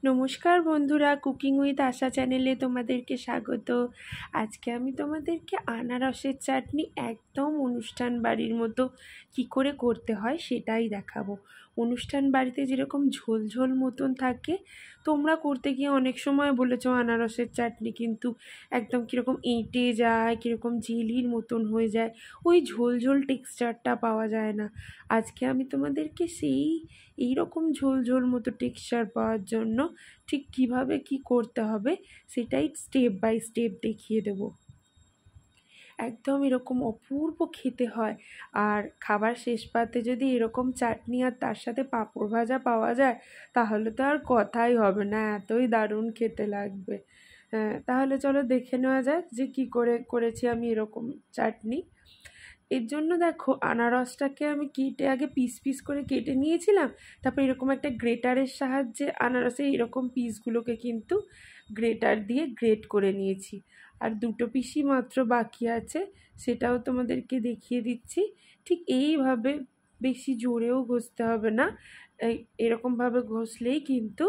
নমস্কার বন্ধুরা, cooking with আশা চ্যানেলে তোমাদেরকে স্বাগত। আজকে আমি তোমাদেরকে আনারসের চাটনি একদম অনুষ্ঠান বাড়ির মতো কি করে করতে হয় সেটাই দেখাবো। অনুষ্ঠান বাড়িতে যেরকম ঝোল ঝোল মতন থাকে, তোমরা করতে গিয়ে অনেক সময় বলেছো আনারসের চাটনি কিন্তু একদম কীরকম এঁটে যায়, কীরকম জেলির মতন হয়ে যায়, ওই ঝোল ঝোল টেক্সচারটা পাওয়া যায় না। আজকে আমি তোমাদেরকে এই রকম ঝোল ঝোল মতো টেক্সচার পাওয়ার জন্য ঠিক কিভাবে কি করতে হবে সেটাই স্টেপ বাই স্টেপ দেখিয়ে দেব। একদম এরকম অপূর্ব খেতে হয়। আর খাবার শেষ পাতে যদি এরকম চাটনি আর তার সাথে পাঁপড় ভাজা পাওয়া যায় তাহলে তো আর কথাই হবে না, এতই দারুণ খেতে লাগবে। তাহলে চলো দেখে নেওয়া যাক যে কি করে করেছি আমি এরকম চাটনি। এর জন্য দেখো, আনারসটাকে আমি কেটে আগে পিস পিস করে কেটে নিয়েছিলাম। তারপর এরকম একটা গ্রেটারের সাহায্যে আনারসের এরকম পিসগুলোকে কিন্তু গ্রেটার দিয়ে গ্রেট করে নিয়েছি। আর দুটো পিসই মাত্র বাকি আছে, সেটাও তোমাদেরকে দেখিয়ে দিচ্ছি। ঠিক এইভাবে বেশি জোরেও ঘষতে হবে না, এরকমভাবে ঘষলেই কিন্তু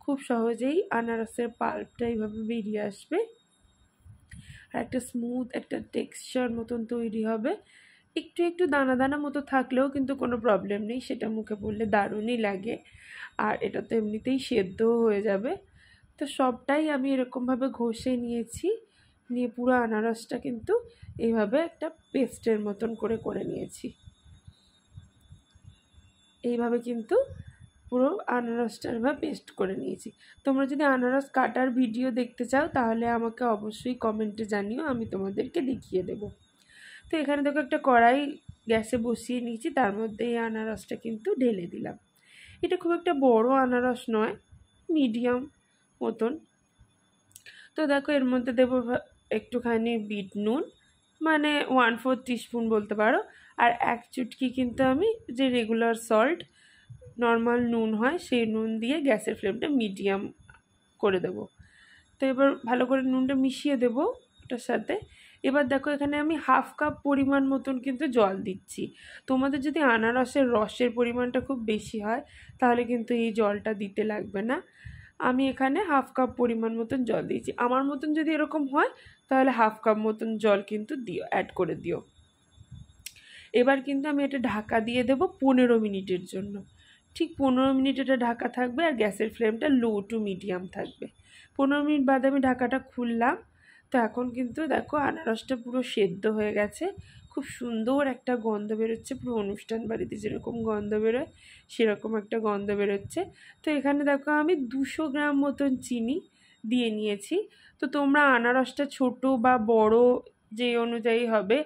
খুব সহজেই আনারসের পাল্পটা এইভাবে বেরিয়ে আসবে আর একটা স্মুথ একটা টেক্সচার মতন তৈরি হবে। একটু একটু দানা দানা মতো থাকলেও কিন্তু কোনো প্রবলেম নেই, সেটা মুখে পড়লে দারুণই লাগে। আর এটা তো এমনিতেই সেদ্ধও হয়ে যাবে। তো সবটাই আমি এরকমভাবে ঘষে নিয়েছি, নিয়ে পুরো আনারসটা কিন্তু এইভাবে একটা পেস্টের মতন করে করে নিয়েছি। এইভাবে কিন্তু পুরো আনারসটার বা পেস্ট করে নিয়েছি। তোমরা যদি আনারস কাটার ভিডিও দেখতে চাও তাহলে আমাকে অবশ্যই কমেন্টে জানিও, আমি তোমাদেরকে দেখিয়ে দেবো। তো এখানে দেখো একটা কড়াই গ্যাসে বসিয়ে নিয়েছি, তার মধ্যে এই আনারসটা কিন্তু ঢেলে দিলাম। এটা খুব একটা বড় আনারস নয়, মিডিয়াম মতন। তো দেখো এর মধ্যে দেবো একটুখানি বিট নুন, মানে 1/4 টিস্পুন বলতে পারো। আর এক চুটকি কিন্তু আমি যে রেগুলার সল্ট নর্মাল নুন হয় সেই নুন দিয়ে গ্যাসের ফ্লেমটা মিডিয়াম করে দেবো। তো এবার ভালো করে নুনটা মিশিয়ে দেবো ওটার সাথে। এবার দেখো এখানে আমি 1/2 কাপ পরিমাণ মতন কিন্তু জল দিচ্ছি। তোমাদের যদি আনারসের রসের পরিমাণটা খুব বেশি হয় তাহলে কিন্তু এই জলটা দিতে লাগবে না। আমি এখানে 1/2 কাপ পরিমাণ মতন জল দিয়েছি। আমার মতন যদি এরকম হয় তাহলে 1/2 কাপ মতন জল কিন্তু অ্যাড করে দিও। এবার কিন্তু আমি এটা ঢাকা দিয়ে দেবো 15 মিনিটের জন্য। ঠিক 15 মিনিট এটা ঢাকা থাকবে আর গ্যাসের ফ্লেমটা লো টু মিডিয়াম থাকবে। 15 মিনিট বাদে আমি ঢাকাটা খুললাম। তো এখন কিন্তু দেখো আনারসটা পুরো সেদ্ধ হয়ে গেছে, খুব সুন্দর একটা গন্ধ বেরোচ্ছে, পুরো অনুষ্ঠান বাড়িতে যেরকম গন্ধ বেরোয় সেরকম একটা গন্ধ বেরোচ্ছে। তো এখানে দেখো আমি 200 গ্রাম মতন চিনি দিয়ে নিয়েছি। তো তোমরা আনারসটা ছোট বা বড় যে অনুযায়ী হবে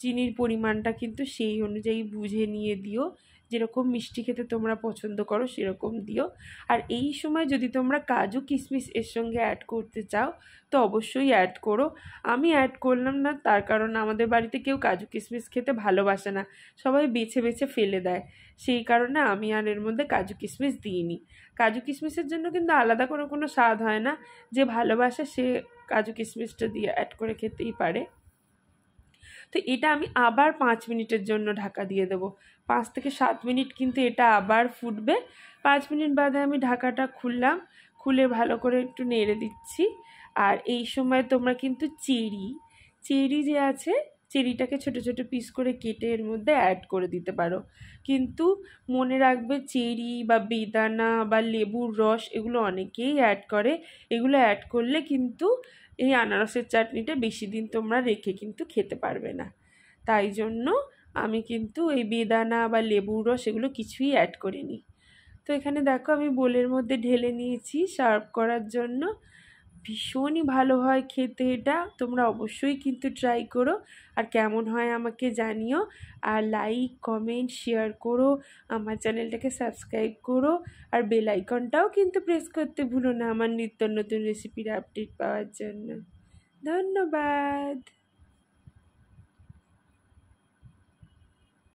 চিনির পরিমাণটা কিন্তু সেই অনুযায়ী বুঝে নিয়ে দিও, যেরকম মিষ্টি খেতে তোমরা পছন্দ করো সেরকম দিও। আর এই সময় যদি তোমরা কাজু কিশমিশ এর সঙ্গে অ্যাড করতে চাও তো অবশ্যই অ্যাড করো। আমি অ্যাড করলাম না, তার কারণ আমাদের বাড়িতে কেউ কাজু কিশমিশ খেতে ভালোবাসে না, সবাই বেছে বেছে ফেলে দেয়। সেই কারণে আমি আর এর মধ্যে কাজু কিশমিশ দিইনি। কাজু কিশমিশের জন্য কিন্তু আলাদা করে কোনো স্বাদ হয় না, যে ভালোবাসে সে কাজু কিশমিশটা দিয়ে অ্যাড করে খেতেই পারে। তো এটা আমি আবার 5 মিনিটের জন্য ঢাকা দিয়ে দেবো। 5 থেকে 7 মিনিট কিন্তু এটা আবার ফুটবে। 5 মিনিট বাদে আমি ঢাকাটা খুললাম, খুলে ভালো করে একটু নেড়ে দিচ্ছি। আর এই সময় তোমরা কিন্তু চেরি যে আছে, চেরিটাকে ছোট ছোট পিস করে কেটে এর মধ্যে অ্যাড করে দিতে পারো। কিন্তু মনে রাখবে চেরি বা বেদানা বা লেবুর রস এগুলো অনেকেই অ্যাড করে, এগুলো অ্যাড করলে কিন্তু এই আনারসের চাটনিটা বেশি দিন তোমরা রেখে কিন্তু খেতে পারবে না। তাই জন্য আমি কিন্তু এই বেদানা বা লেবুর রস এগুলো কিছুই অ্যাড করিনি। তো এখানে দেখো আমি বোলের মধ্যে ঢেলে নিয়েছি সার্ভ করার জন্য। ভীষণই ভালো হয় খেতে এটা, তোমরা অবশ্যই কিন্তু ট্রাই করো। আর কেমন হয় আমাকে জানিও। আর লাইক কমেন্ট শেয়ার করো, আমার চ্যানেলটাকে সাবস্ক্রাইব করো। আর বেল আইকনটাও কিন্তু প্রেস করতে ভুলো না আমার নিত্য নতুন রেসিপির আপডেট পাওয়ার জন্য। ধন্যবাদ।